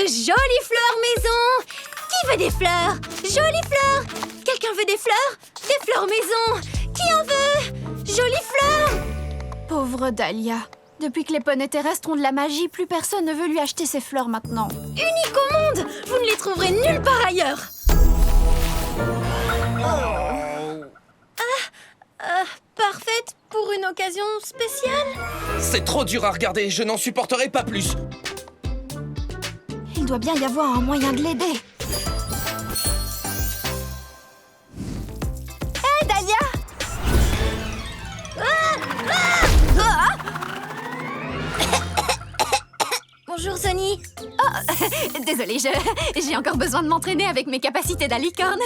de jolies fleurs maison. Qui veut des fleurs? Jolies fleurs. Quelqu'un veut des fleurs? Des fleurs maison. Qui en veut? Jolies fleurs. Pauvre Dahlia. Depuis que les poneys terrestres ont de la magie, plus personne ne veut lui acheter ses fleurs maintenant. Unique au monde. Vous ne les trouverez nulle part ailleurs. Parfaite pour une occasion spéciale. C'est trop dur à regarder, je n'en supporterai pas plus. Il doit bien y avoir un moyen de l'aider. Hé, Dahlia! Bonjour, Sonny. Désolée, j'ai encore besoin de m'entraîner avec mes capacités d'alicorne.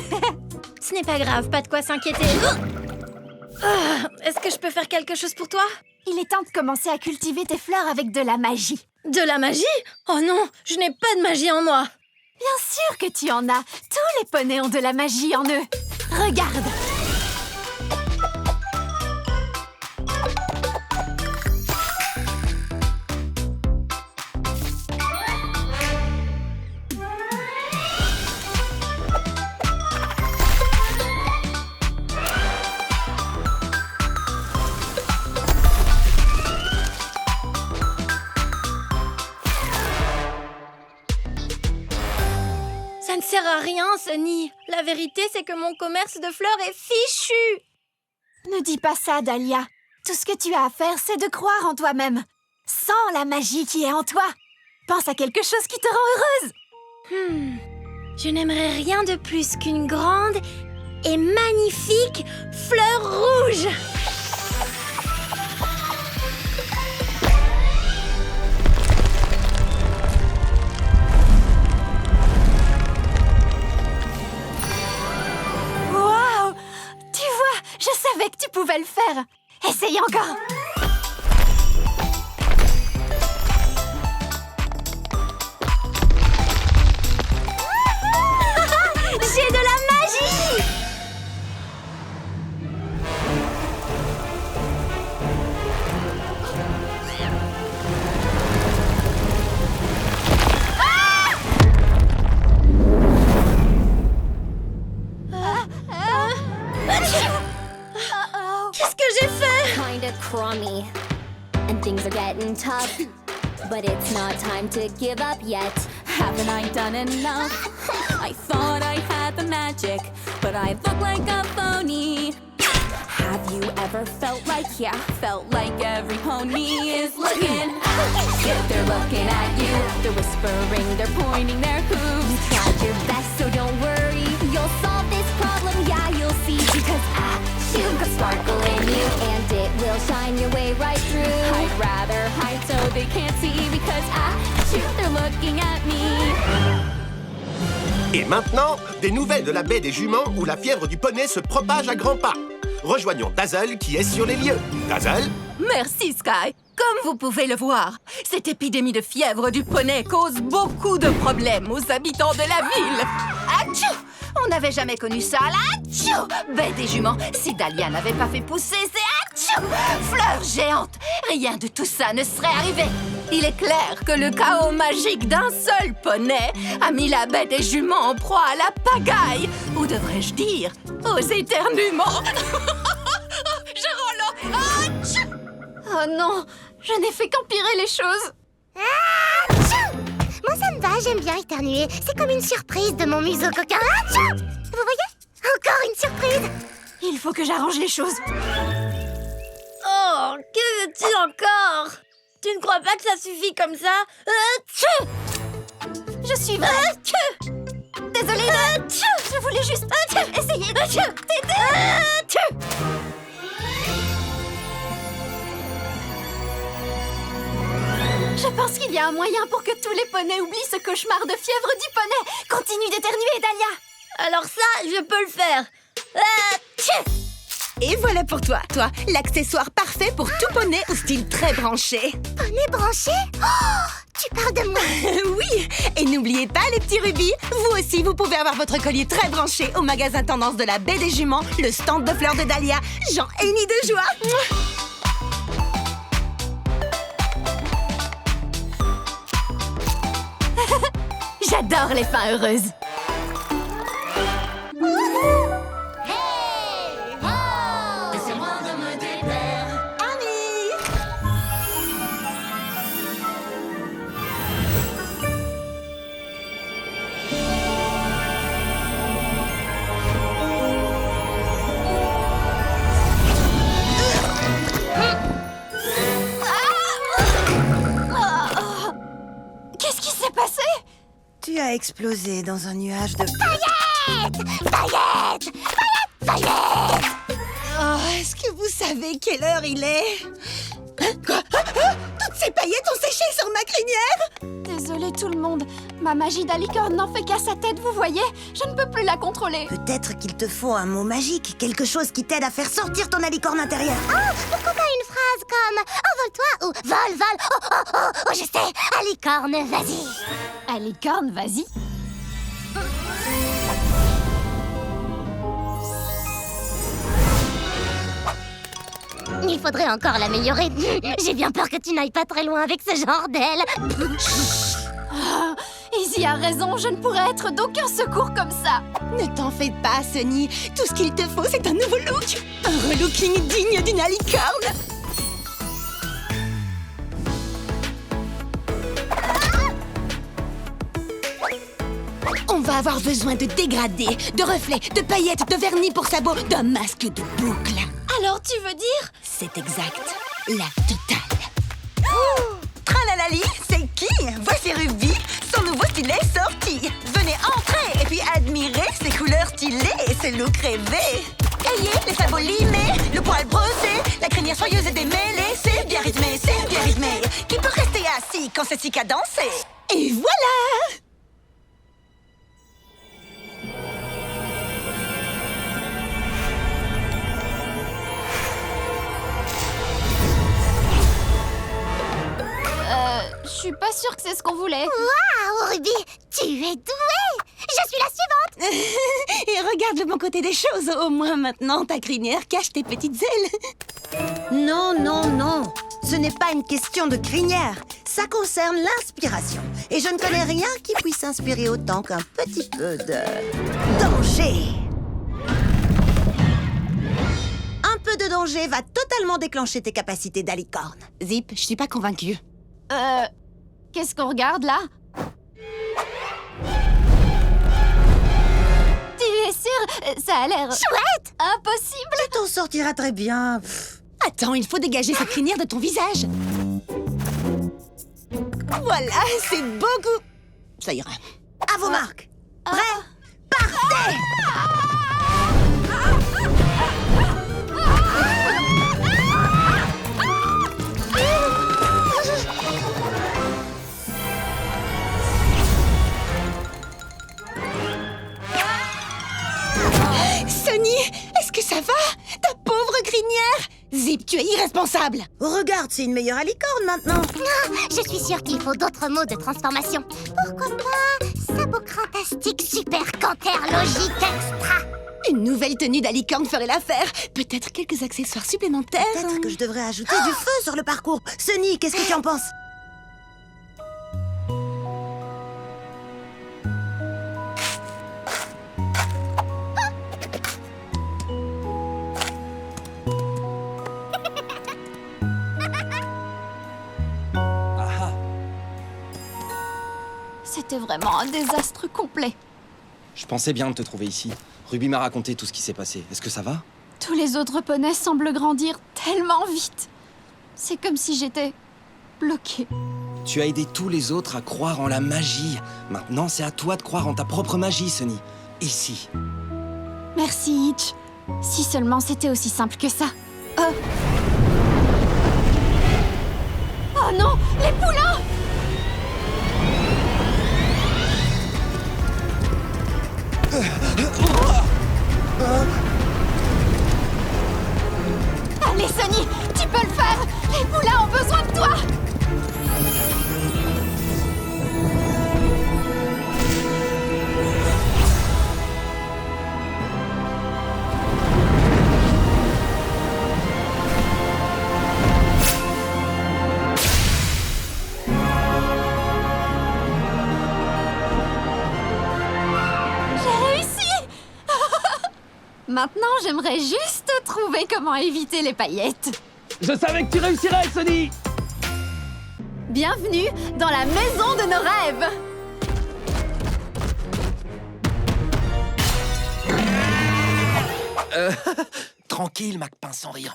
Ce n'est pas grave, pas de quoi s'inquiéter. Est-ce que je peux faire quelque chose pour toi? Il est temps de commencer à cultiver tes fleurs avec de la magie. De la magie? Oh non, je n'ai pas de magie en moi. Bien sûr que tu en as. Tous les poneys ont de la magie en eux. Regarde. Ça ne sert à rien, Sonny. La vérité, c'est que mon commerce de fleurs est fichu. Ne dis pas ça, Dahlia. Tout ce que tu as à faire, c'est de croire en toi-même. Sens la magie qui est en toi. Pense à quelque chose qui te rend heureuse. Je n'aimerais rien de plus qu'une grande et magnifique fleur rouge. Waouh! Tu vois, je savais que tu pouvais le faire. Essaye encore. J'ai de la magie! Qu'est-ce que j'ai fait? Kinda crummy, and things are getting tough. But it's not time to give up yet. Haven't I done enough? I thought I had the magic, but I look like a phony. Have you ever felt like every pony is looking at you? They're looking at you, they're whispering, they're pointing their hooves. Tried your best, so don't worry. You'll solve this problem, yeah, you'll see. Because you've got sparkle in you, and it will shine your way right through. I'd rather hide so they can't see, because they're looking at me. Et maintenant, des nouvelles de la baie des juments où la fièvre du poney se propage à grands pas. Rejoignons Dazzle qui est sur les lieux. Dazzle? Merci, Sky. Comme vous pouvez le voir, cette épidémie de fièvre du poney cause beaucoup de problèmes aux habitants de la ville. Atchou! On n'avait jamais connu ça, là. Atchou! Baie des juments, si Dahlia n'avait pas fait pousser ses atchou! Fleurs géantes, rien de tout ça ne serait arrivé. Il est clair que le chaos magique d'un seul poney a mis la baie des juments en proie à la pagaille. Ou devrais-je dire, aux éternuements. Je rends là. Atchou! Oh non, je n'ai fait qu'empirer les choses. Moi, ça me va, j'aime bien éternuer. C'est comme une surprise de mon museau coquin. Atchou! Vous voyez? Encore une surprise. Il faut que j'arrange les choses. Oh, que veux-tu encore? Tu ne crois pas que ça suffit comme ça? Atchou! Je suis vraie. Désolée. Je voulais juste essayer de t'aider. Je pense qu'il y a un moyen pour que tous les poneys oublient ce cauchemar de fièvre du poney. Continue d'éternuer, Dahlia. Alors ça, je peux le faire. Atchou! Et voilà pour toi, l'accessoire parfait pour tout poney au style très branché. Poney branché? Oh, tu parles de moi. Oui, et n'oubliez pas les petits rubis, vous aussi vous pouvez avoir votre collier très branché au magasin Tendance de la Baie des Juments, le stand de fleurs de Dahlia. J'en hennit de joie. J'adore les fins heureuses. Qu'est-ce qui s'est passé? Tu as explosé dans un nuage de... Paillettes! Oh, est-ce que vous savez quelle heure il est? Quoi? Toutes ces paillettes ont séché sur ma crinière! Désolée tout le monde. Ma magie d'alicorne n'en fait qu'à sa tête, vous voyez? Je ne peux plus la contrôler. Peut-être qu'il te faut un mot magique, quelque chose qui t'aide à faire sortir ton alicorne intérieure. Oh, pourquoi pas une phrase comme envole-toi ou vole, vole, oh, oh, oh, oh, je sais, alicorne, vas-y. Alicorne, vas-y. Il faudrait encore l'améliorer. J'ai bien peur que tu n'ailles pas très loin avec ce genre d'aile. Ah, Izzy a raison, je ne pourrais être d'aucun secours comme ça. Ne t'en fais pas, Sunny. Tout ce qu'il te faut, c'est un nouveau look. Un relooking digne d'une alicorne. On va avoir besoin de dégradés, de reflets, de paillettes, de vernis pour sabots, d'un masque de boucles. Alors tu veux dire? C'est exact. La totale. Tralalali, c'est qui? Voici Ruby. Son nouveau stylet est sorti. Venez entrer et puis admirer ses couleurs stylées, ses looks rêvés. Ayez les sabots limés, le poil brossé, la crinière soyeuse et démêlée. C'est bien rythmé, c'est bien rythmé. Qui peut rester assis quand c'est si cadencé? Et voilà! Je suis pas sûre que c'est ce qu'on voulait. Waouh, Ruby, tu es douée. Je suis la suivante. Et regarde le bon côté des choses. Au moins maintenant, ta crinière cache tes petites ailes. Non, non, non. Ce n'est pas une question de crinière. Ça concerne l'inspiration. Et je ne connais rien qui puisse inspirer autant qu'un petit peu de... danger. Un peu de danger va totalement déclencher tes capacités d'alicorne. Zip, je suis pas convaincue. Qu'est-ce qu'on regarde là? Tu es sûre? Ça a l'air... Chouette. impossible! Tu t'en sortiras très bien. Attends, il faut dégager cette crinière de ton visage. Voilà, c'est beaucoup. Ça ira. À vos marques. Prêt? Partez! Sunny, est-ce que ça va? Ta pauvre crinière! Zip, tu es irresponsable! Regarde, c'est une meilleure alicorne maintenant! Ah, je suis sûre qu'il faut d'autres mots de transformation. Pourquoi pas sabot crantastique super canter logique extra. Une nouvelle tenue d'alicorne ferait l'affaire. Peut-être quelques accessoires supplémentaires. Peut-être que je devrais ajouter du feu sur le parcours. Sunny, qu'est-ce que tu en penses? C'était vraiment un désastre complet. Je pensais bien de te trouver ici. Ruby m'a raconté tout ce qui s'est passé. Est-ce que ça va? Tous les autres poneys semblent grandir tellement vite. C'est comme si j'étais bloquée. Tu as aidé tous les autres à croire en la magie. Maintenant, c'est à toi de croire en ta propre magie, Sunny. Ici. Merci, Hitch. Si seulement c'était aussi simple que ça. Oh non, les poulains! Allez, Sunny, tu peux le faire! Les poulains ont besoin de toi! Maintenant, j'aimerais juste trouver comment éviter les paillettes. Je savais que tu réussirais, Sony! Bienvenue dans la maison de nos rêves. Tranquille, Macpin, sans rire.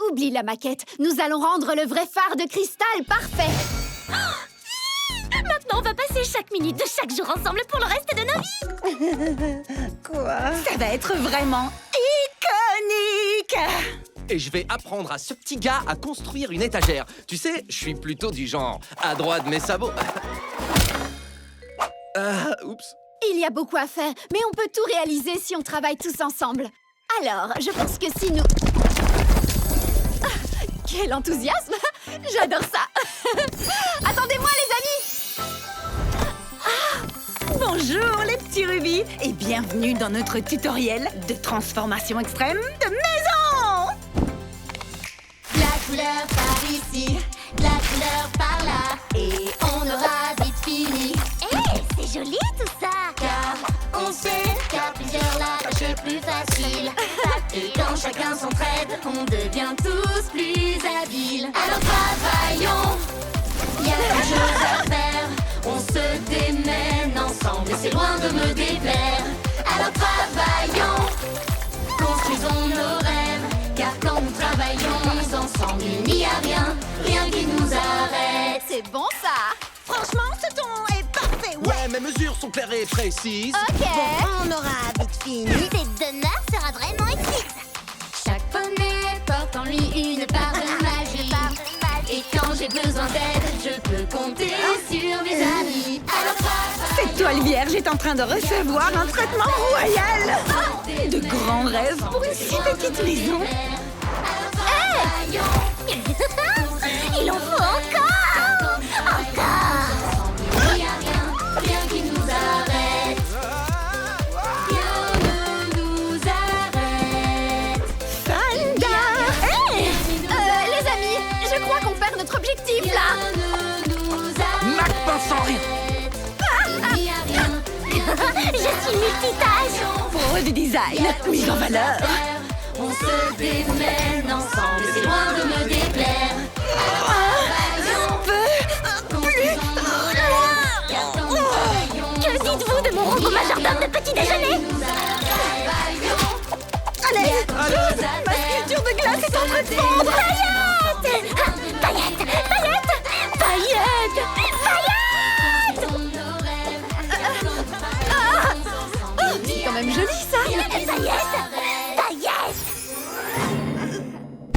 Oublie la maquette, nous allons rendre le vrai phare de cristal parfait. Maintenant, on va passer chaque minute de chaque jour ensemble pour le reste de nos vies. Quoi? Ça va être vraiment iconique! Et je vais apprendre à ce petit gars à construire une étagère. Tu sais, je suis plutôt du genre à droite mes sabots. Oups. Il y a beaucoup à faire, mais on peut tout réaliser si on travaille tous ensemble. Alors, je pense que si nous... Ah, quel enthousiasme! J'adore ça! Attendez-moi, les amis! Bonjour les petits rubis et bienvenue dans notre tutoriel de transformation extrême de maison! La couleur par ici, la couleur par là, et on aura vite fini. C'est joli tout ça. Car on sait qu'à plusieurs la tâche est plus facile. Et quand chacun s'entraide, on devient tous plus habiles. Alors travaillons, il y a plein de choses à faire. On se démène ensemble et c'est loin de me déplaire. Alors travaillons, construisons nos rêves. Car quand nous travaillons ensemble, il n'y a rien qui nous arrête. C'est bon, ça! Franchement, ce ton est parfait, Ouais, mes mesures sont claires et précises. Ok! On aura vite fini. Cette demeure sera vraiment exquise. Chaque poney porte en lui une part de magie. Et quand j'ai besoin d'aide, je peux compter sur mes amis. Alors Cette toile vierge est en train de recevoir un traitement royal. De grands rêves pour une si petite maison. Il en faut encore. il n'y a rien qui nous arrête. Rien ne nous arrête. Fanda! Les amis, je crois qu'on perd notre objectif, là! Rien ne nous arrête. Macpin, sans rire. Il n'y a rien Je suis multitâche. Pro du design, mise en valeur. On se démène ensemble, c'est loin de me déplaire. Que dites-vous de mon robot majordome de petit déjeuner? Allez, ma sculpture de glace est en train de fondre. Paillettes! C'est quand même joli, ça!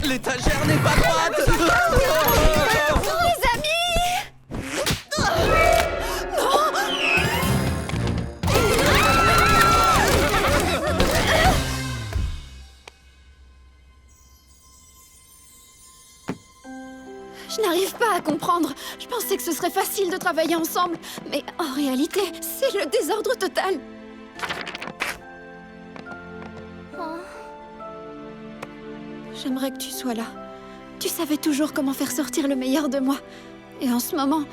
L'étagère n'est pas droite. Les amis! Je n'arrive pas à comprendre. Je pensais que ce serait facile de travailler ensemble, mais en réalité, c'est le désordre total. J'aimerais que tu sois là. Tu savais toujours comment faire sortir le meilleur de moi. Et en ce moment,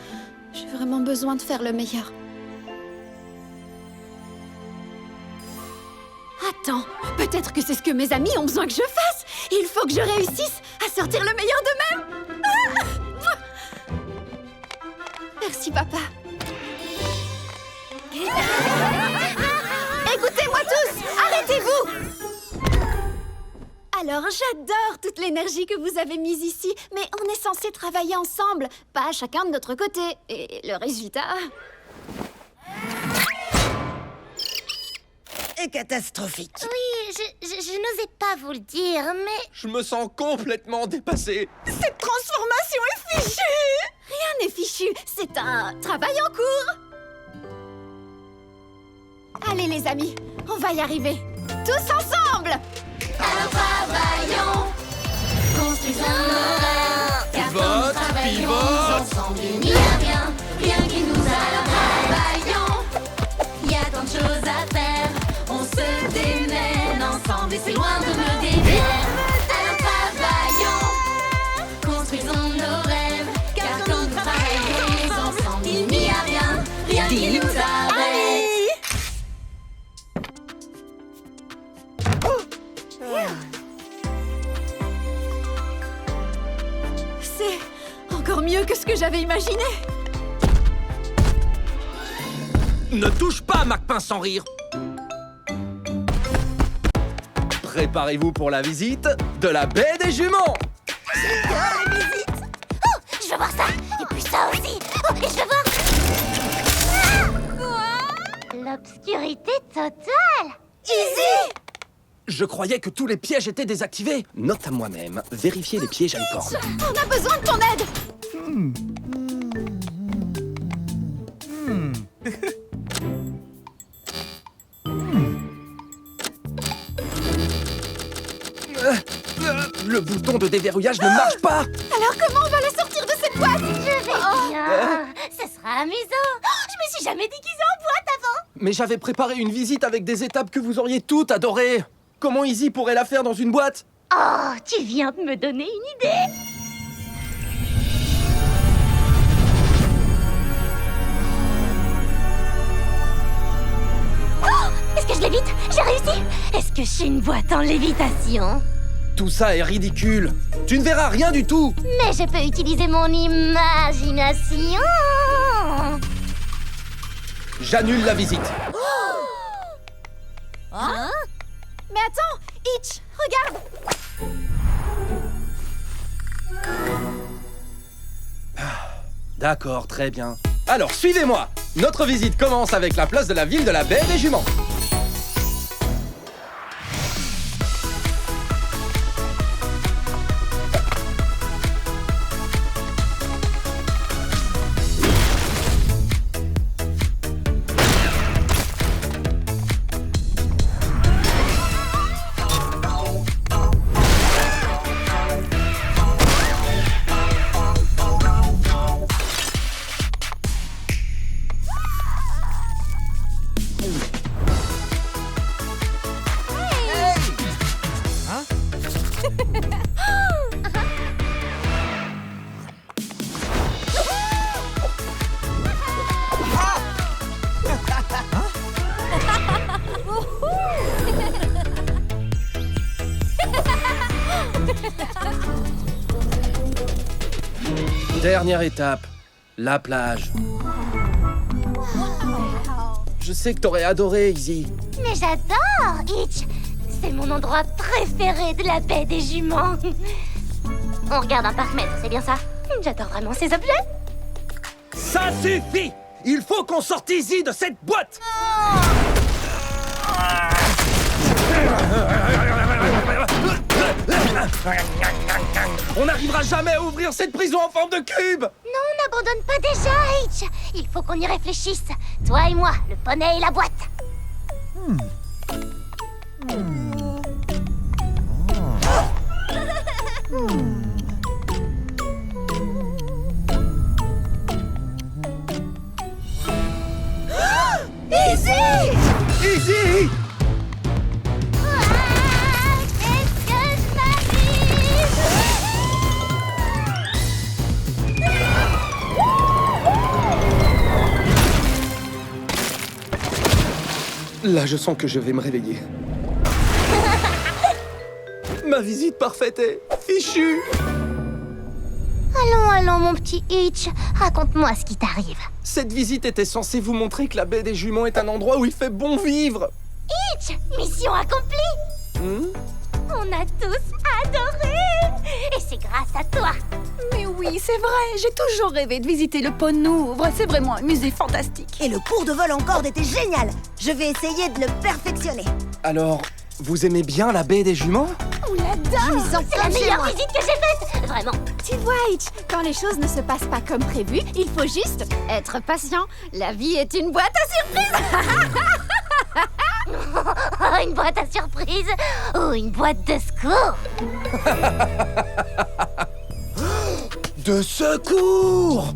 j'ai vraiment besoin de faire le meilleur. Attends, peut-être que c'est ce que mes amis ont besoin que je fasse. Il faut que je réussisse à sortir le meilleur d'eux-mêmes. Ah! Merci, papa. Écoutez-moi tous, arrêtez-vous! Alors, j'adore toute l'énergie que vous avez mise ici, mais on est censé travailler ensemble, pas chacun de notre côté. Et le résultat... Et catastrophique. Oui, je n'osais pas vous le dire, mais... Je me sens complètement dépassé. Cette transformation est fichue. Rien n'est fichu, c'est un travail en cours. Allez les amis, on va y arriver. Tous ensemble! Alors travaillons, construisons nos rêves. Car quand nous travaillons ensemble, il n'y a rien qui nous arrête. Travaillons, il y a tant de choses à faire. On se démène ensemble et c'est loin de me déplaire. Alors travaillons, construisons nos rêves. Car quand nous travaillons ensemble, il n'y a rien qui nous arrête. imaginer. Ne touche pas, Macpin sans rire. Préparez-vous pour la visite de la baie des jumeaux. J'adore les visites. Oh, je veux voir ça. Et puis ça aussi. Oh, et je veux voir... L'obscurité totale. Easy! Je croyais que tous les pièges étaient désactivés. Note à moi-même, vérifier les pièges à licorne. On a besoin de ton aide. Le bouton de déverrouillage ne marche pas. Alors comment on va la sortir de cette boîte? Je vais bien. Ce sera amusant. Oh, je me suis jamais déguisée en boîte avant. Mais j'avais préparé une visite avec des étapes que vous auriez toutes adorées. Comment Izzy pourrait la faire dans une boîte? Oh, tu viens de me donner une idée. Oh, est-ce que je lévite? J'ai réussi. Est-ce que je suis une boîte en lévitation? Tout ça est ridicule. Tu ne verras rien du tout. Mais je peux utiliser mon imagination. J'annule la visite. Mais attends, Itch, regarde. D'accord, très bien. Alors, suivez-moi. Notre visite commence avec la place de la ville de la baie des juments. Dernière étape, la plage. Je sais que t'aurais adoré, Izzy. Mais j'adore, Itch. C'est mon endroit préféré de la baie des juments. On regarde un parc-mètre, c'est bien ça? J'adore vraiment ces objets. Ça suffit! Il faut qu'on sorte Izzy de cette boîte! On n'arrivera jamais à ouvrir cette prison en forme de cube! Non, on n'abandonne pas déjà, Itch. Il faut qu'on y réfléchisse. Toi et moi, le poney et la boîte. Izzy! Qu'est-ce que je m'amuse! Là, je sens que je vais me réveiller. Ma visite parfaite est fichue. Allons, mon petit Itch. Raconte-moi ce qui t'arrive. Cette visite était censée vous montrer que la baie des juments est un endroit où il fait bon vivre. Itch, mission accomplie. On a tous adoré. Et c'est grâce à toi. Mais oui, c'est vrai, j'ai toujours rêvé de visiter le Pont Nouvre. C'est vraiment un musée fantastique. Et le cours de vol en corde était génial. Je vais essayer de le perfectionner. Alors, vous aimez bien la baie des juments? On l'adore. C'est la meilleure visite que j'ai faite. Vraiment. Tu vois, Itch, quand les choses ne se passent pas comme prévu, il faut juste être patient. La vie est une boîte à surprises. Oh, une boîte à surprise. Ou une boîte de secours. De secours!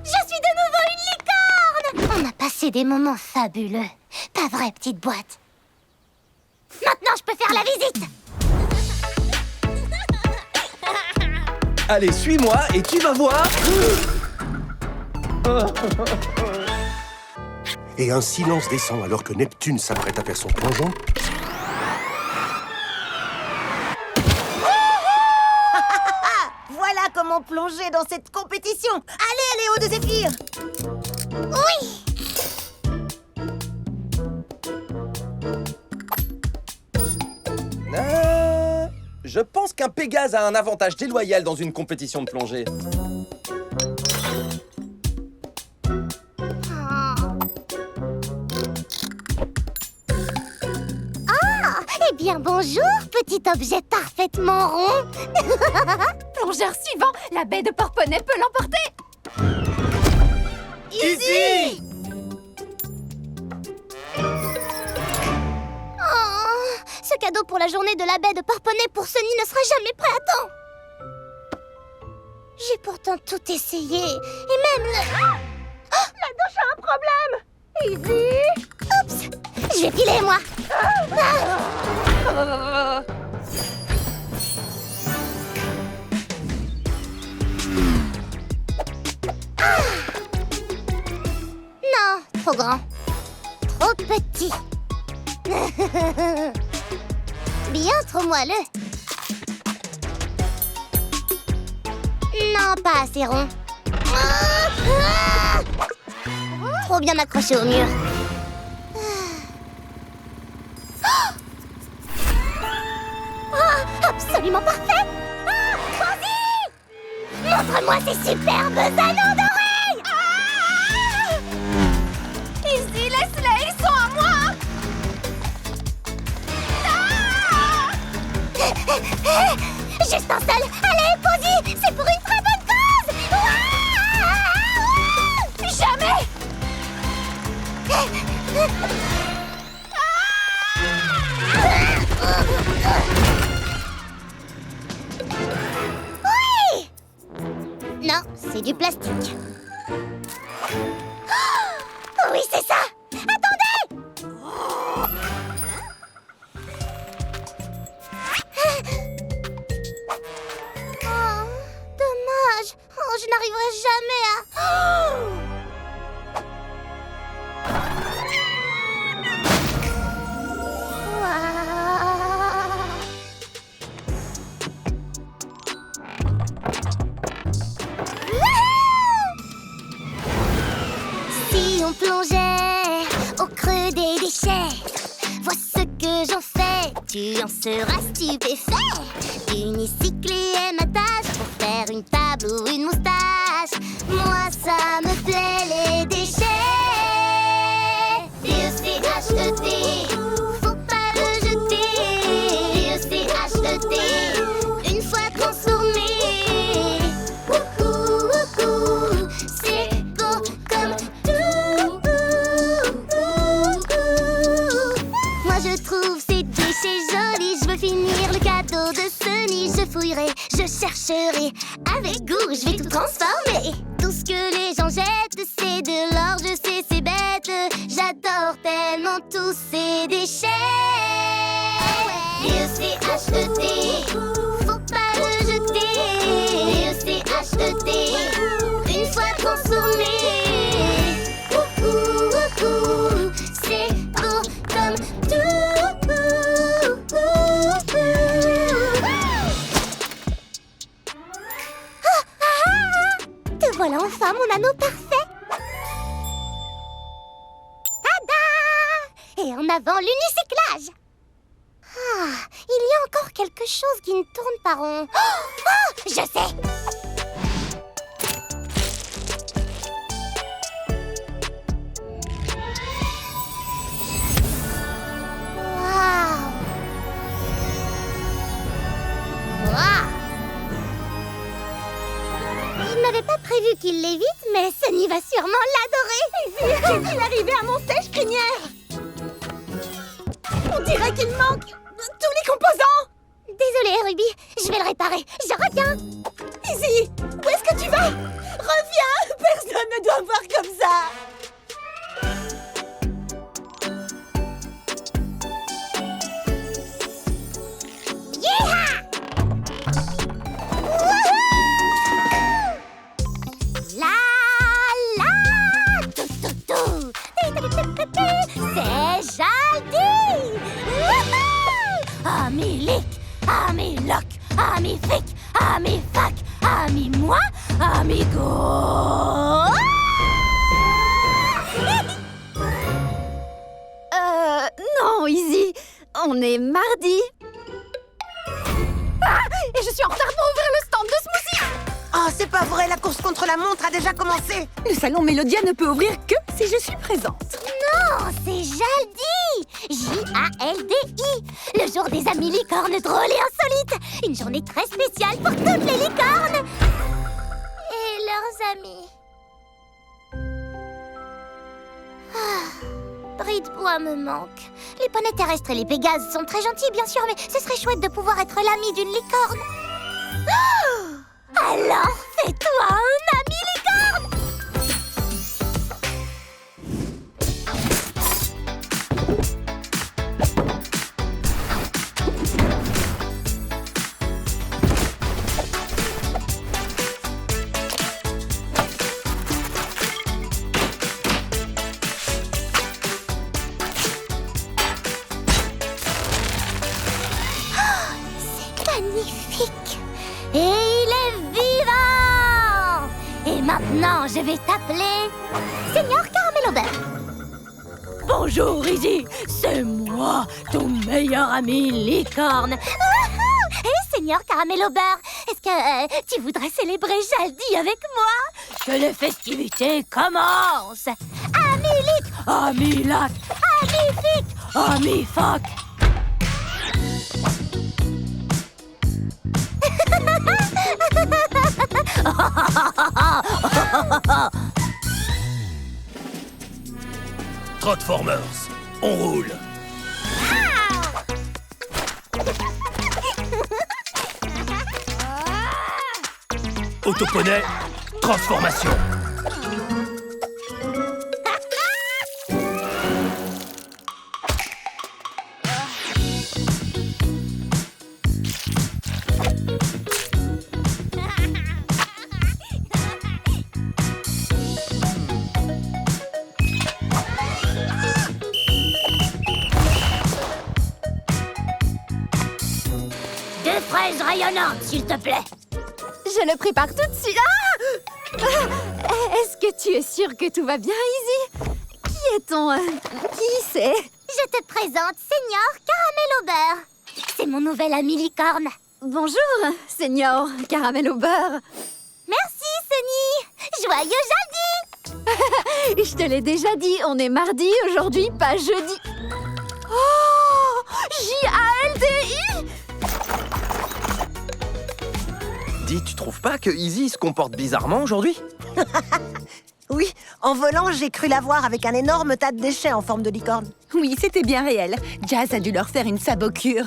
Je suis de nouveau une licorne. On a passé des moments fabuleux. Pas vrai, petite boîte? Maintenant, je peux faire la visite. Allez, suis-moi et tu vas voir. Et un silence descend alors que Neptune s'apprête à faire son plongeon. plonger dans cette compétition. Allez, Léo de Zéphyr! Oui! Je pense qu'un Pégase a un avantage déloyal dans une compétition de plongée. Eh bien, bonjour, petit objet parfaitement rond. Plongeur suivant, la baie de Porponnet peut l'emporter. Easy! Oh, ce cadeau pour la journée de la baie de Porponnet pour Sunny ne sera jamais prêt à temps. J'ai pourtant tout essayé, et même le... Oh, la douche a un problème. Easy. Oups, je vais filer, moi. Non, trop grand. Trop petit. Bien trop moelleux. Non, pas assez rond. Trop bien accroché au mur. Absolument parfait. Vas-y, montre-moi ces superbes anneaux d'oreilles. Easy, laisse-les, ils sont à moi. Juste un seul. Allez, Posy, c'est pour une très bonne cause. Jamais. Oui. Non, c'est du plastique. Oui, c'est ça. Attendez. Oh, dommage. Oh, je n'arriverai jamais à... Si on plongeait au creux des déchets, vois ce que j'en fais, tu en seras stupéfait. Unicycler est ma tâche pour faire une table ou une moustache. Moi ça me plaît les déchets. D-E-C-H-E-T, faut pas le jeter. D-E-C-H-E-T, une fois transformé. Wouhou, wouhou, c'est beau comme tout. Moi je trouve ces déchets jolis. Je veux finir le cadeau de Sunny. Je fouillerai, je chercherai. Avec goût, je vais tout transformer. Tout ce que les gens jettent, c'est de l'or, je sais, c'est bête. J'adore tellement tous ces déchets. D-E-C-H-E-T, faut pas le jeter. D-E-C-H-E-T, une fois transformé. Wouhou, wouhou, c'est beau comme tout. Te voilà enfin mon anneau parfait. Tada! Et en avant l'unicyclage. Il y a encore quelque chose qui ne tourne pas rond. Oh, je sais. Waouh! Waouh! Je n'avais pas prévu qu'il l'évite, mais Sunny va sûrement l'adorer. Qu'est-il arrivé à mon sèche-crinière? On dirait qu'il manque tous les composants. Désolée, Ruby, je vais le réparer. Je reviens. Izzy, où est-ce que tu vas? Reviens, personne ne doit me voir comme ça. Yeeha! La la, tout tout tout. C'est Jaldi. Ami Lick, ami Lock, ami Fic, ami Fac, Ami-moi, amigo. Non, Izzy, on est mardi. Ah, et je suis en retard pour ouvrir le stand de smoothie. Oh, c'est pas vrai, la course contre la montre a déjà commencé. Le salon Mélodia ne peut ouvrir que si je suis présente. Non, c'est Jaldi. J-A-L-D-I. Le jour des amis licornes drôles et insolites. Une journée très spéciale pour toutes les licornes. Et leurs amis. Brie de bois me manque. Les poneys terrestres et les pégases sont très gentils, bien sûr, mais ce serait chouette de pouvoir être l'ami d'une licorne. Oh, alors, fais-toi un ami licorne! Magnifique! Et il est vivant! Et maintenant, je vais t'appeler Seigneur Caramel au beurre. Bonjour, Izzy. C'est moi, ton meilleur ami licorne. Hé, Seigneur Caramel au beurre, est-ce que tu voudrais célébrer Jaldi avec moi? Que les festivités commencent. Ami-lic, Ami-lac, ami-fic, ami-fac. Trotformers, on roule. Autoponey, transformation. deux fraises rayonnantes, s'il te plaît. Je le prépare tout de suite. Est-ce que tu es sûre que tout va bien, Izzy? Qui est-on? Qui c'est? Je te présente Seigneur Caramel au beurre. C'est mon nouvel ami licorne. Bonjour, Seigneur Caramel au beurre. Merci, Sunny. Joyeux Jaldi. Je te l'ai déjà dit, on est mardi aujourd'hui, pas jeudi. Oh! J-A-L-D-I! Dis, tu trouves pas que Izzy se comporte bizarrement aujourd'hui? Oui, en volant, j'ai cru la voir avec un énorme tas de déchets en forme de licorne. Oui, c'était bien réel. Jazz a dû leur faire une sabocure.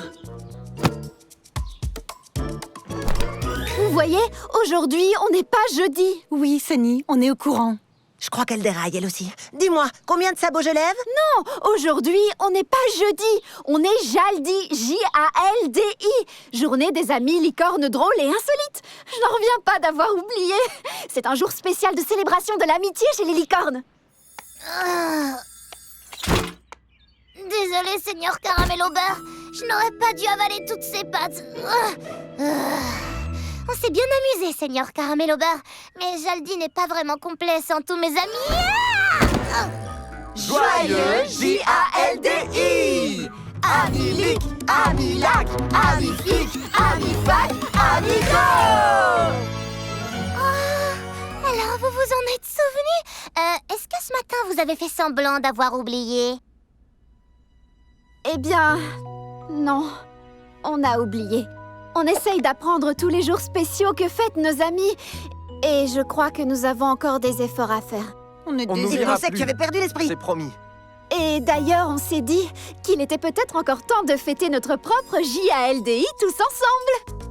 Vous voyez, aujourd'hui, on n'est pas jeudi. Oui, Sunny, on est au courant. Je crois qu'elle déraille, elle aussi. Dis-moi, combien de sabots je lève? Non, aujourd'hui, on n'est pas jeudi. On est Jaldi, J-A-L-D-I. Journée des amis licornes drôles et insolites. Je n'en reviens pas d'avoir oublié. C'est un jour spécial de célébration de l'amitié chez les licornes. Désolée, Seigneur Caramel au beurre. Je n'aurais pas dû avaler toutes ces pâtes. On s'est bien amusé, Seigneur Caramel au beurre. Mais Jaldi n'est pas vraiment complet sans tous mes amis. Joyeux J-A-L-D-I! Ami-lic, ami-lac, ami-fic, ami-fac, amigo! Alors, vous vous en êtes souvenu? Est-ce que ce matin, vous avez fait semblant d'avoir oublié? Eh bien, non, on a oublié. On essaye d'apprendre tous les jours spéciaux que fêtent nos amis. Et je crois que nous avons encore des efforts à faire. On On Il n'oubliera pensait que plus. tu avais perdu l'esprit. C'est promis. Et d'ailleurs, on s'est dit qu'il était peut-être encore temps de fêter notre propre JALDI tous ensemble.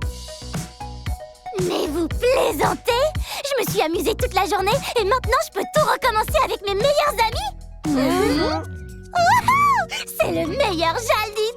Mais vous plaisantez? Je me suis amusée toute la journée et maintenant je peux tout recommencer avec mes meilleurs amis. Wouhou! C'est le meilleur Jaldi!